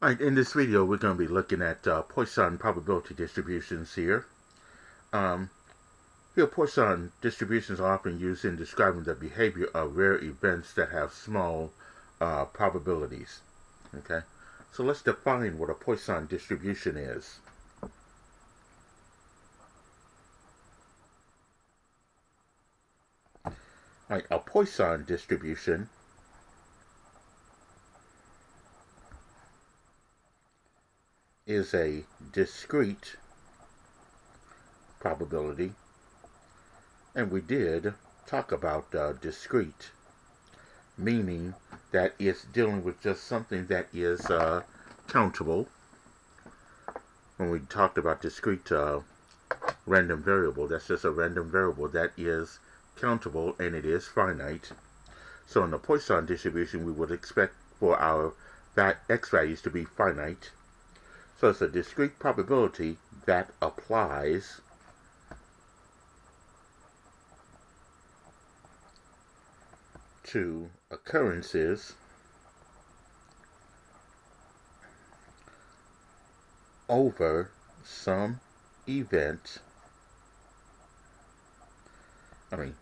Alright, in this video we're going to be looking at Poisson probability distributions here. Um, Here Poisson distributions are often used in describing the behavior of rare events that have small probabilities. Okay, so let's define what a Poisson distribution is. Alright, a Poisson distribution is a discrete probability, and we did talk about discrete, meaning that it's dealing with just something that is countable. When we talked about discrete random variable, that's just a random variable that is countable and it is finite. So in the Poisson distribution, we would expect for our x values to be finite. So it's a discrete probability that applies to occurrences over some event,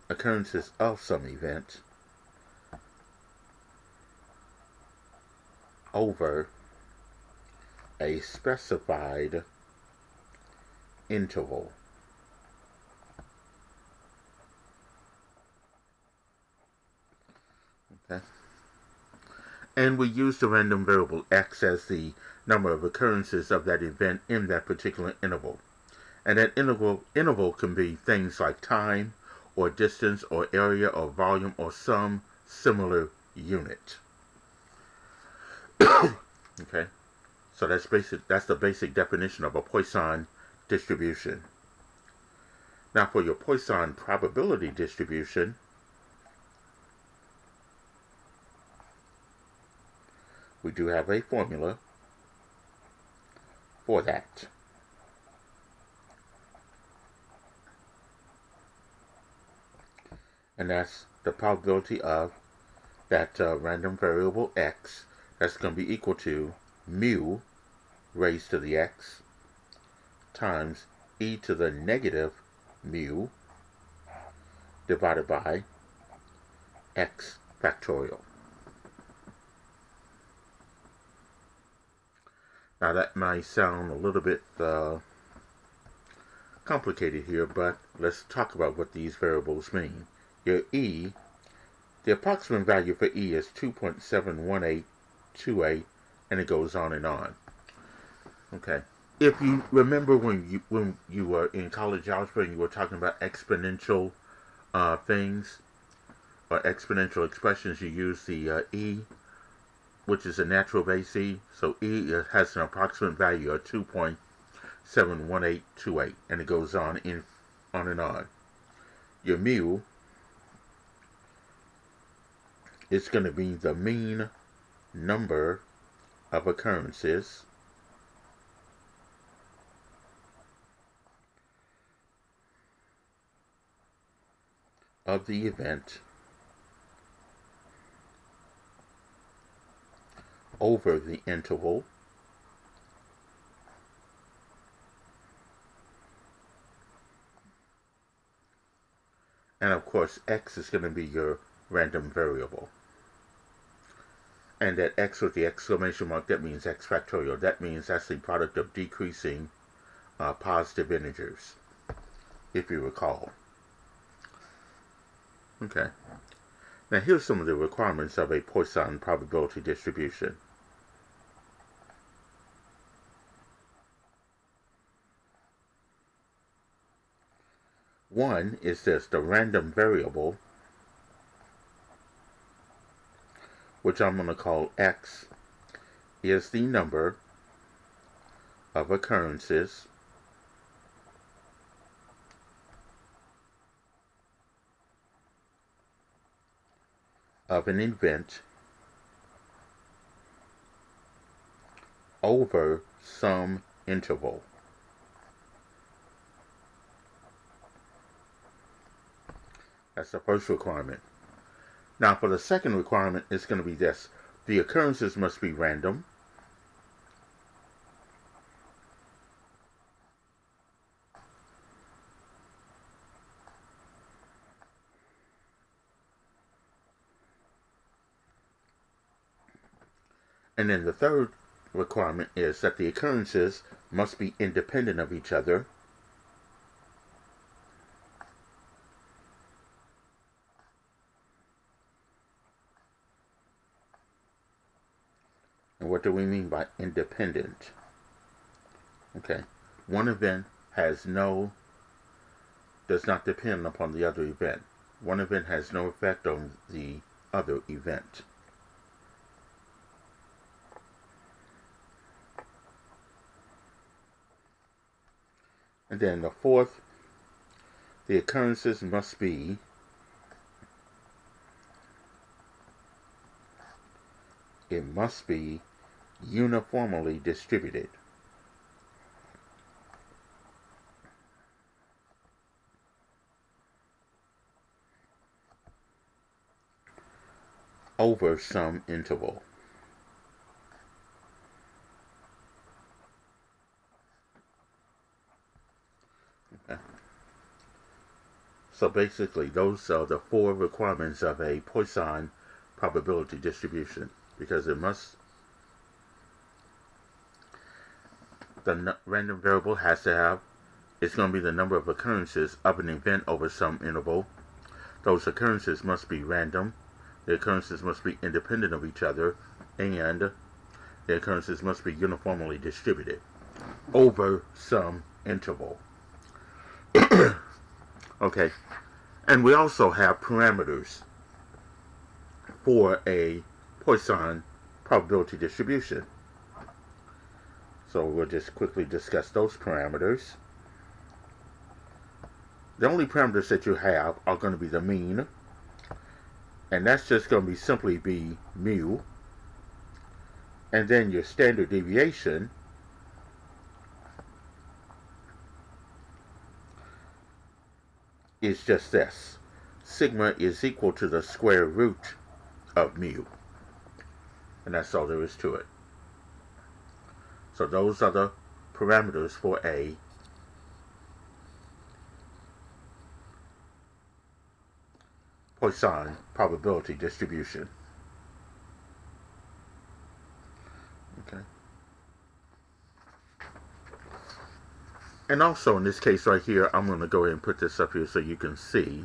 occurrences of some event over a specified interval. Okay. And we use the random variable x as the number of occurrences of that event in that particular interval. And that interval can be things like time, or distance, or area, or volume, or some similar unit. Okay, so that's the basic definition of a Poisson distribution. Now for your Poisson probability distribution, we do have a formula for that. And that's the probability of that random variable x. That's going to be equal to mu raised to the x times e to the negative mu divided by x factorial. Now that might sound a little bit complicated here, but let's talk about what these variables mean. Your e, the approximate value for e is 2.71828, and it goes on and on. Okay. If you remember when you were in college algebra and you were talking about exponential things or exponential expressions, you use the e, which is a natural base e. So e has an approximate value of 2.71828, and it goes on and on. Your mu is going to be the mean number of occurrences of the event over the interval and of course x is going to be your random variable. And that x with the exclamation mark, that means x factorial. That means that's the product of decreasing positive integers, if you recall. Okay. Now here's some of the requirements of a Poisson probability distribution. One is this: the random variable, which I'm going to call x, is the number of occurrences of an event over some interval. That's the first requirement. Now for the second requirement, it's going to be this: the occurrences must be random, And then the third requirement is that the occurrences must be independent of each other. And what do we mean by independent? Okay, one event does not depend upon the other event. One event has no effect on the other event. And then the fourth, the occurrences must be uniformly distributed. Over some interval. Okay. So basically, those are the four requirements of a Poisson probability distribution, because the random variable has to have, it's going to be the number of occurrences of an event over some interval. Those occurrences must be random. The occurrences must be independent of each other, and the occurrences must be uniformly distributed over some interval. Okay, and we also have parameters for a Poisson probability distribution. So we'll just quickly discuss those parameters. The only parameters that you have are going to be the mean, and that's just going to simply be mu. And then your standard deviation is just this. Sigma is equal to the square root of mu. And that's all there is to it. So those are the parameters for a Poisson probability distribution. Okay. And also in this case right here, I'm going to go ahead and put this up here so you can see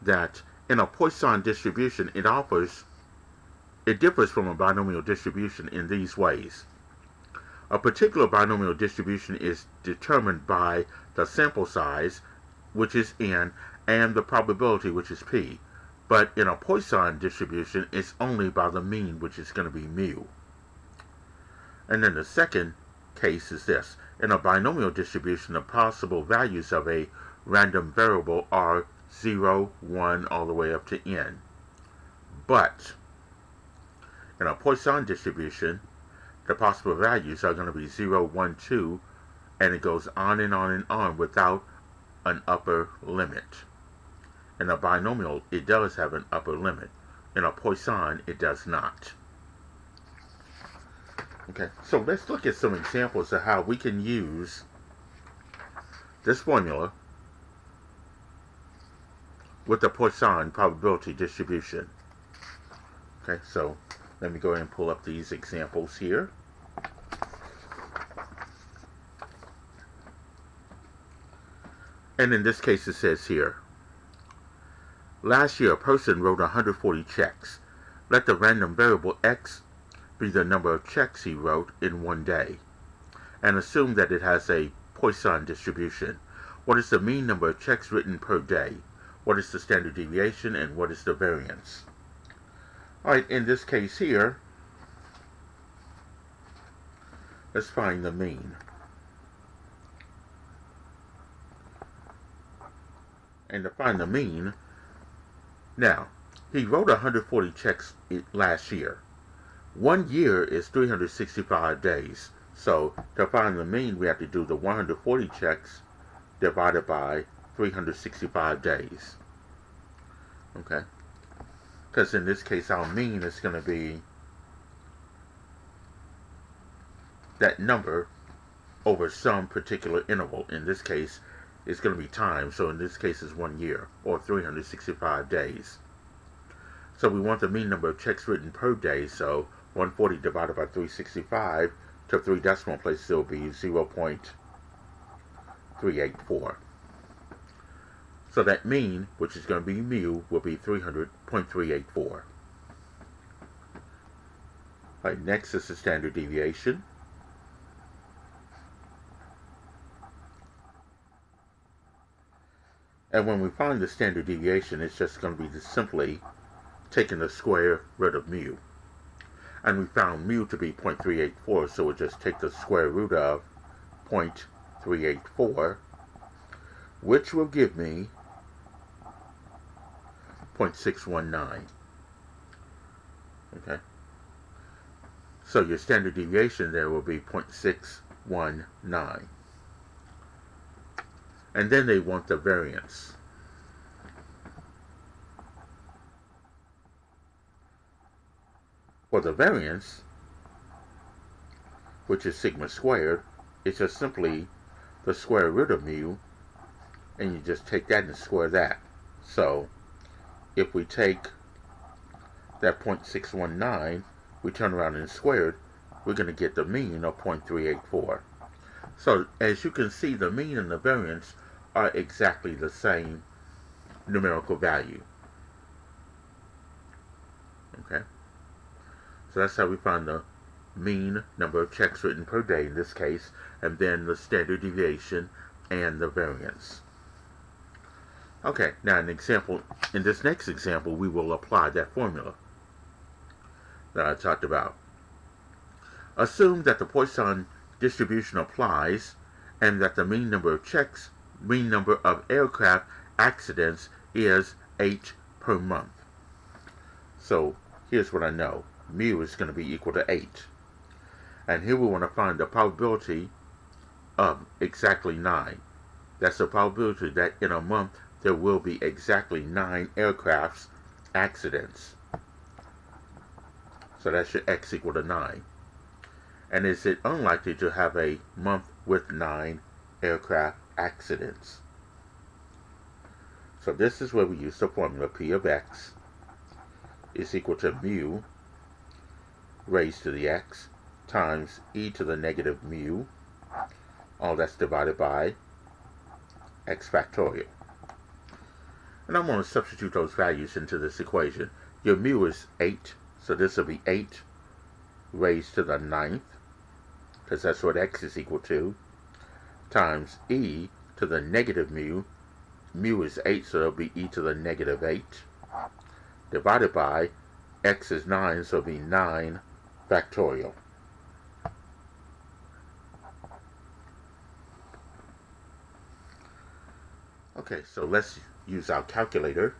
that in a Poisson distribution, it differs from a binomial distribution in these ways. A particular binomial distribution is determined by the sample size, which is n, and the probability, which is p. But in a Poisson distribution, it's only by the mean, which is going to be mu. And then the second case is this. In a binomial distribution, the possible values of a random variable are 0, 1, all the way up to n. But in a Poisson distribution, the possible values are going to be 0, 1, 2, and it goes on and on and on without an upper limit. In a binomial, it does have an upper limit. In a Poisson, it does not. Okay, so let's look at some examples of how we can use this formula with the Poisson probability distribution. Okay, so let me go ahead and pull up these examples here. And in this case, it says here, last year, a person wrote 140 checks. Let the random variable x be the number of checks he wrote in one day, and assume that it has a Poisson distribution. What is the mean number of checks written per day? What is the standard deviation, and what is the variance? Alright, in this case here, let's find the mean. And to find the mean, now, he wrote 140 checks last year. 1 year is 365 days. So to find the mean, we have to do the 140 checks divided by 365 days. Okay? Because in this case, our mean is going to be that number over some particular interval. In this case, it's going to be time. So in this case, it's 1 year, or 365 days. So we want the mean number of checks written per day. So 140 divided by 365 to 3 decimal places, it will be 0.384. So that mean, which is going to be mu, will be 300.384. Alright, next is the standard deviation. And when we find the standard deviation, it's just going to be just simply taking the square root of mu. And we found mu to be 0.384, so we'll just take the square root of 0.384, which will give me 0.619. Okay? So your standard deviation there will be 0.619. And then they want the variance. For the variance, which is sigma squared, it's just simply the square root of mu, and you just take that and square that. So if we take that 0.619, we turn around and square it, we're going to get the mean of 0.384. So as you can see, the mean and the variance are exactly the same numerical value. Okay? So that's how we find the mean number of checks written per day in this case, and then the standard deviation and the variance. Okay, now in this next example, we will apply that formula that I talked about. Assume that the Poisson distribution applies and that the mean number of aircraft accidents is 8 per month. So here's what I know. Mu is going to be equal to 8. And here we want to find the probability of exactly 9. That's the probability that in a month there will be exactly 9 aircraft accidents. So that's your x equal to 9. And is it unlikely to have a month with 9 aircraft accidents? So this is where we use the formula P of x is equal to mu raised to the x times e to the negative mu, all that's divided by x factorial. And I'm going to substitute those values into this equation. Your mu is 8, so this will be 8 raised to the 9th, because that's what x is equal to, times e to the negative mu. Mu is 8, so it'll be e to the negative 8, divided by x is 9, so it'll be 9 factorial. Okay, so let's use our calculator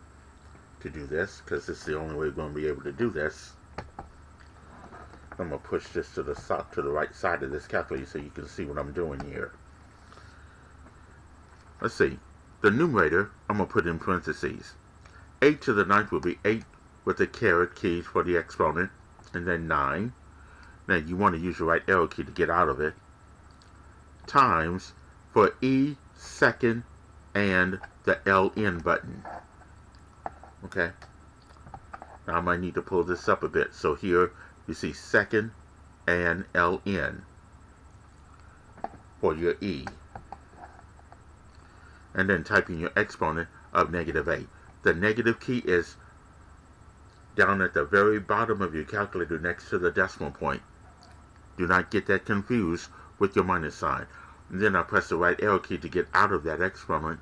to do this, because it's the only way we're going to be able to do this. I'm going to push this to the right side of this calculator so you can see what I'm doing here. Let's see. The numerator, I'm going to put in parentheses. 8 to the 9th will be 8 with the caret key for the exponent, and then 9. Now you want to use the right arrow key to get out of it. Times for E, second, and the LN button. Okay? Now I might need to pull this up a bit. So here you see second and LN for your E. And then type in your exponent of negative 8. The negative key is down at the very bottom of your calculator next to the decimal point. Do not get that confused with your minus sign. And then I press the right arrow key to get out of that exponents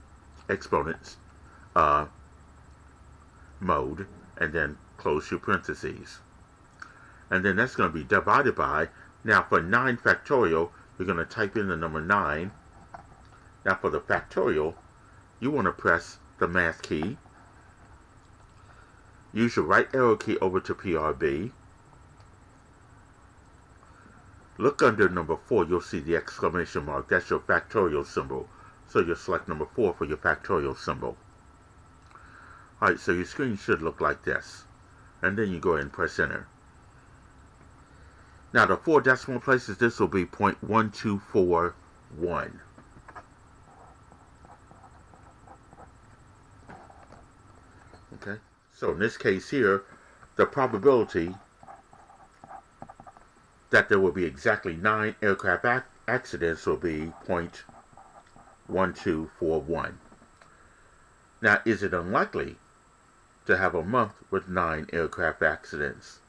mode, and then close your parentheses. And then that's going to be divided by, now for 9 factorial, you're going to type in the number 9. Now for the factorial, you want to press the math key. Use your right arrow key over to PRB. Look under number 4, you'll see the exclamation mark. That's your factorial symbol. So you'll select number 4 for your factorial symbol. Alright, so your screen should look like this. And then you go ahead and press enter. Now the 4 decimal places, this will be 0.1241. Okay, so in this case here, the probability that there will be exactly 9 aircraft accidents will be 0.1241. Now, is it unlikely to have a month with 9 aircraft accidents?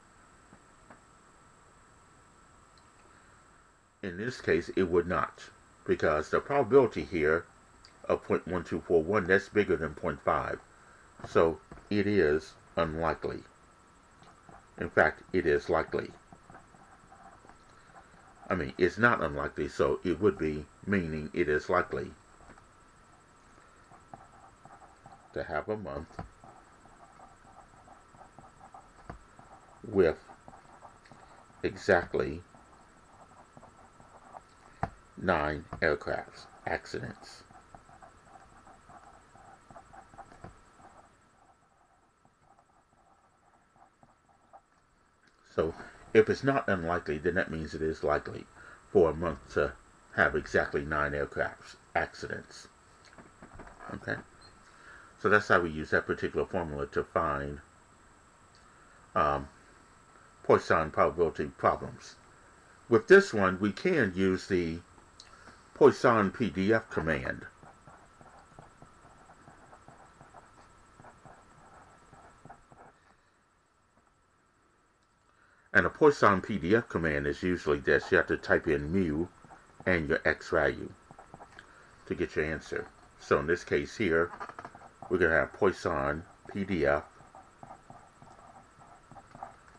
In this case, it would not, because the probability here of 0.1241, that's bigger than 0.5. So it is unlikely. In fact, it is likely. I mean, it's not unlikely, so it would be meaning it is likely to have a month with exactly 9 aircraft accidents. So if it's not unlikely, then that means it is likely for a month to have exactly 9 aircraft accidents. Okay? So that's how we use that particular formula to find Poisson probability problems. With this one, we can use the Poisson PDF command. And a Poisson PDF command is usually this. You have to type in mu and your x value to get your answer. So in this case here, we're going to have Poisson PDF.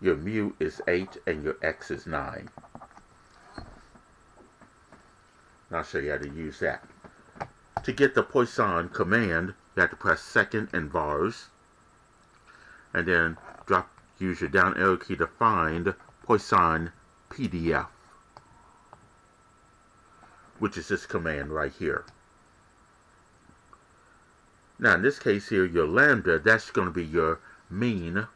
Your mu is 8 and your x is 9. And I'll show you how to use that. To get the Poisson command, you have to press second and vars, and then use your down arrow key to find Poisson PDF, which is this command right here. Now in this case here, your lambda, that's going to be your mean.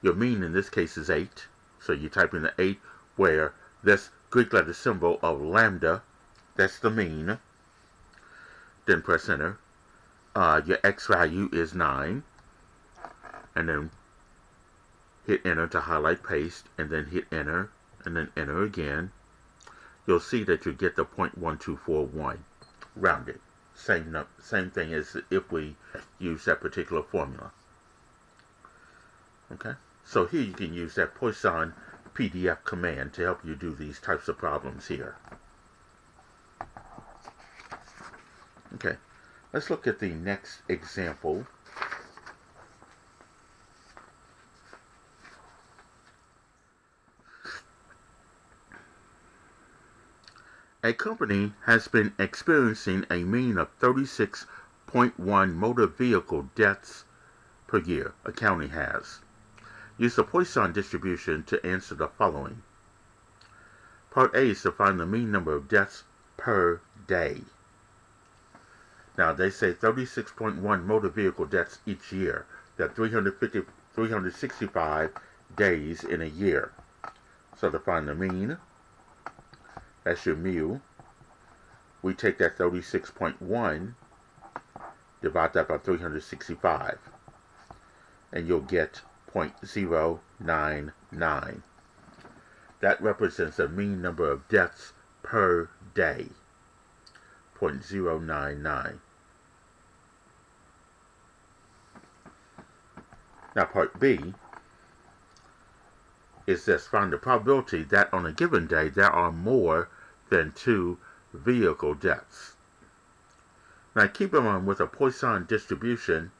Your mean in this case is 8. So you type in the 8, where this Greek letter symbol of lambda, that's the mean. Then press enter. Your x value is 9. And then hit enter to highlight paste, and then hit enter, and then enter again. You'll see that you get the 0.1241 rounded. Same thing as if we use that particular formula. Okay, so here you can use that Poisson PDF command to help you do these types of problems here. Okay, let's look at the next example. A company has been experiencing a mean of 36.1 motor vehicle deaths per year. A county has. Use the Poisson distribution to answer the following. Part A is to find the mean number of deaths per day. Now they say 36.1 motor vehicle deaths each year. There are 365 days in a year. So to find the mean, that's your mu. We take that 36.1, divide that by 365, and you'll get 0.099. That represents the mean number of deaths per day. 0.099. Now part B is this. Find the probability that on a given day there are more than 2 vehicle deaths. Now keep in mind, with a Poisson distribution,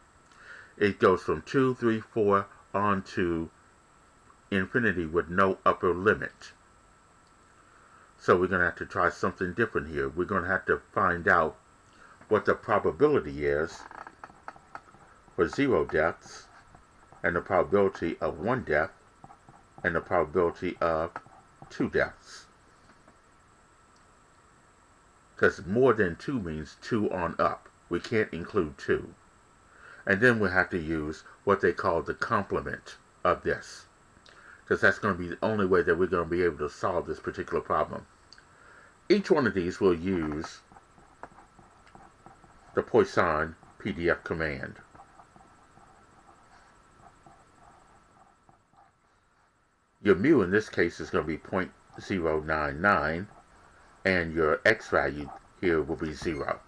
it goes from 2, 3, 4 on to infinity with no upper limit. So we're going to have to try something different here. We're going to have to find out what the probability is for 0 deaths, and the probability of 1 death, and the probability of 2 deaths. Because more than 2 means 2 on up. We can't include 2. And then we'll have to use what they call the complement of this, because that's going to be the only way that we're going to be able to solve this particular problem. Each one of these will use the Poisson PDF command. Your mu in this case is going to be .099, and your x value here will be 0.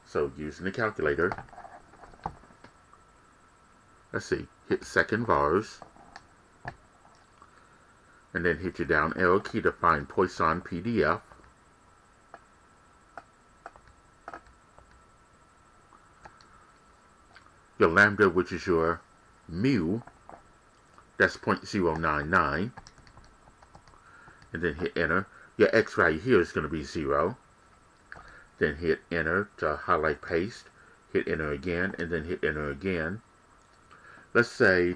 So using the calculator, let's see, hit second vars, and then hit your down arrow key to find Poisson PDF. Your lambda, which is your mu, that's .099, and then hit enter. Your x value here is going to be 0. Then hit enter to highlight paste, hit enter again, and then hit enter again. Let's say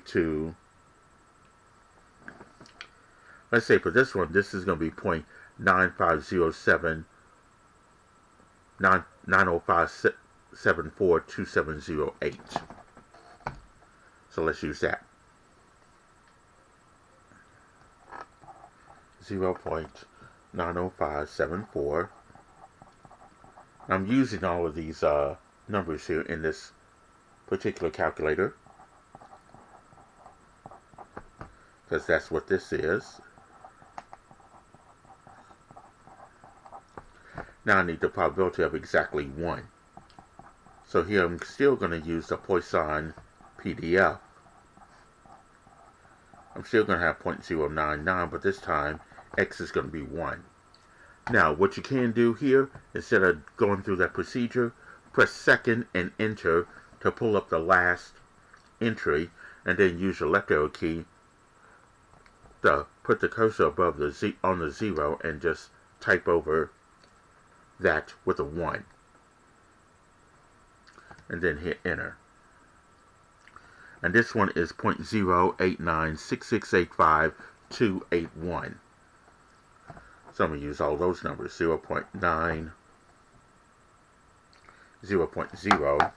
for this one, this is going to be 0.9507 905742708. So let's use that. 0.90574. I'm using all of these numbers here in this particular calculator because that's what this is. Now I need the probability of exactly 1. So here I'm still going to use the Poisson PDF. I'm still going to have .099, but this time x is going to be 1. Now what you can do here, instead of going through that procedure, press second and enter to pull up the last entry, and then use your left arrow key to put the cursor above the on the 0 and just type over that with a 1, and then hit enter. And this one is 0.0896685.281. So I'm going to use all those numbers. 0.9, 0.0,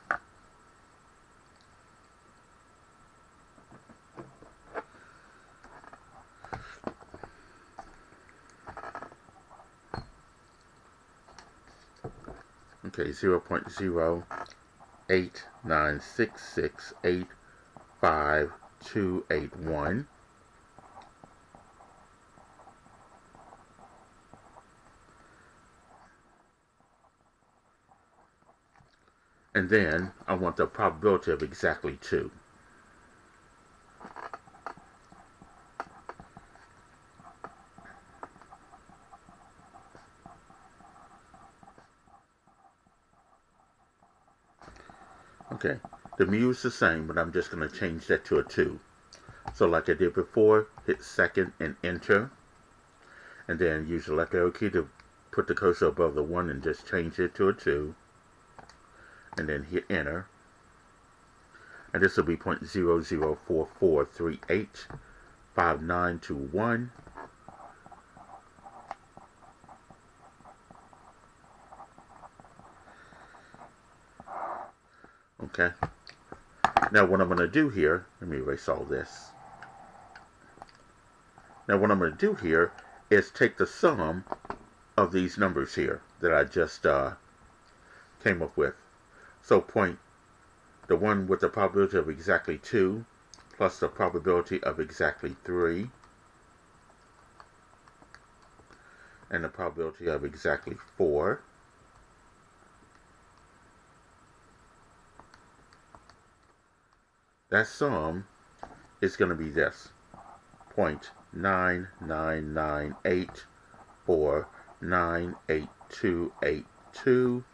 okay, 0.0896685.281. And then I want the probability of exactly 2. Okay, the mu is the same, but I'm just going to change that to a 2. So like I did before, hit second and enter, and then use the left arrow key to put the cursor above the 1 and just change it to a 2. And then hit enter, and this will be 0.0044385921. Okay, now what I'm going to do here, let me erase all this. Now what I'm going to do here is take the sum of these numbers here that I just came up with. So the one with the probability of exactly 2 plus the probability of exactly 3 and the probability of exactly 4. That sum is going to be this, 0.99984988282.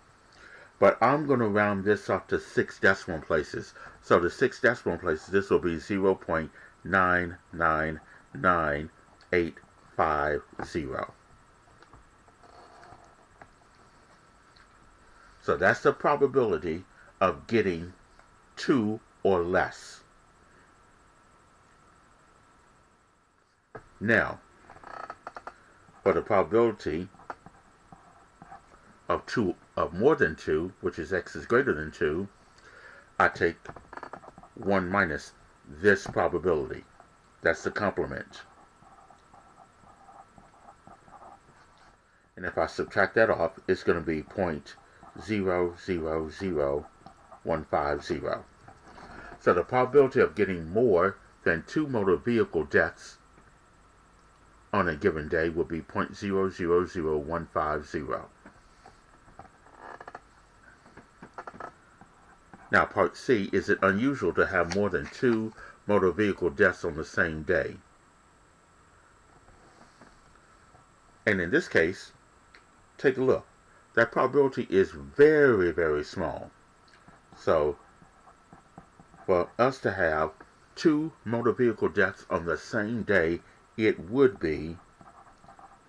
But I'm going to round this up to 6 decimal places. So the 6 decimal places, this will be 0.999850. So that's the probability of getting 2 or less. Now, for the probability of more than 2, which is x is greater than 2, I take 1 minus this probability. That's the complement. And if I subtract that off, it's going to be 0.000150. So the probability of getting more than 2 motor vehicle deaths on a given day would be 0.000150. Now, part C, is it unusual to have more than 2 motor vehicle deaths on the same day? And in this case, take a look. That probability is very, very small. So, for us to have 2 motor vehicle deaths on the same day, it would be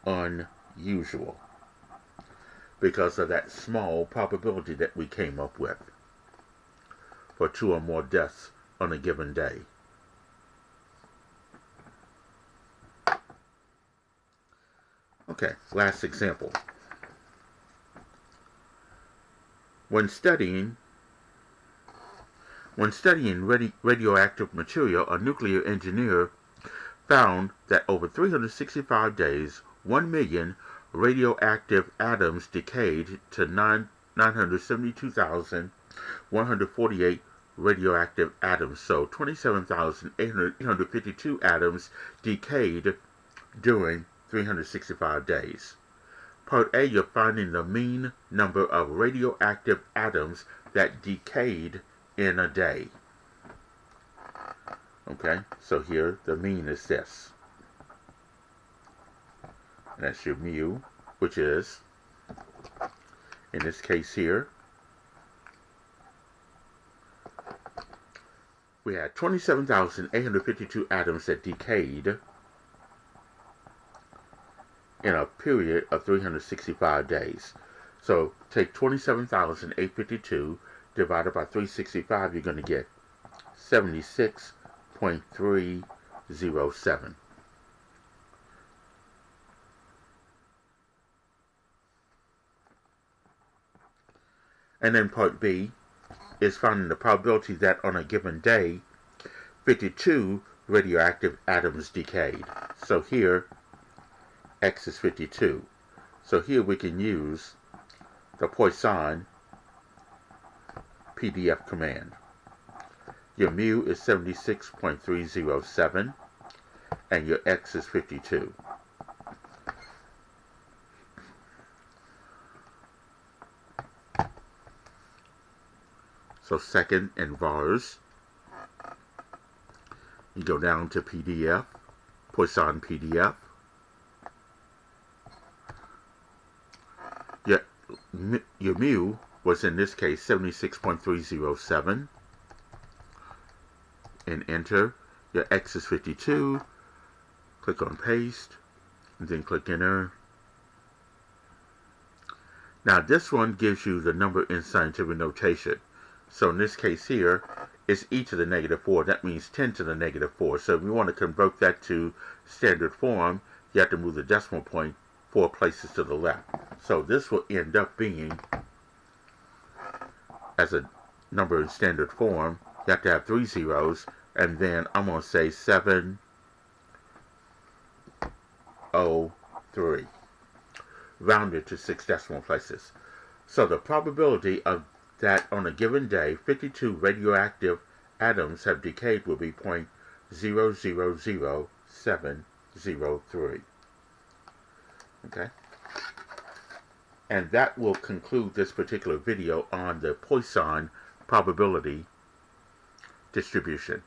unusual because of that small probability that we came up with for 2 or more deaths on a given day. Okay, last example. When studying radioactive material, a nuclear engineer found that over 365 days, 1 million radioactive atoms decayed to 972,148 radioactive atoms. So 27,852 atoms decayed during 365 days. Part A, you're finding the mean number of radioactive atoms that decayed in a day. Okay, so here the mean is this. And that's your mu, which is, in this case here, we had 27,852 atoms that decayed in a period of 365 days. So take 27,852 divided by 365, you're going to get 76.307. And then part B is finding the probability that on a given day, 52 radioactive atoms decayed. So here, X is 52. So here we can use the Poisson PDF command. Your mu is 76.307 and your X is 52. So second in vars, you go down to PDF, Poisson PDF. Your mu was in this case 76.307. And enter. Your X is 52. Click on paste. And then click enter. Now this one gives you the number in scientific notation. So in this case here, it's e to the negative 4. That means 10 to the negative 4. So if we want to convert that to standard form, you have to move the decimal point 4 places to the left. So this will end up being, as a number in standard form, you have to have 3 zeros, and then I'm going to say 703, rounded to 6 decimal places. So the probability of that on a given day, 52 radioactive atoms have decayed will be 0.000703. Okay? And that will conclude this particular video on the Poisson probability distribution.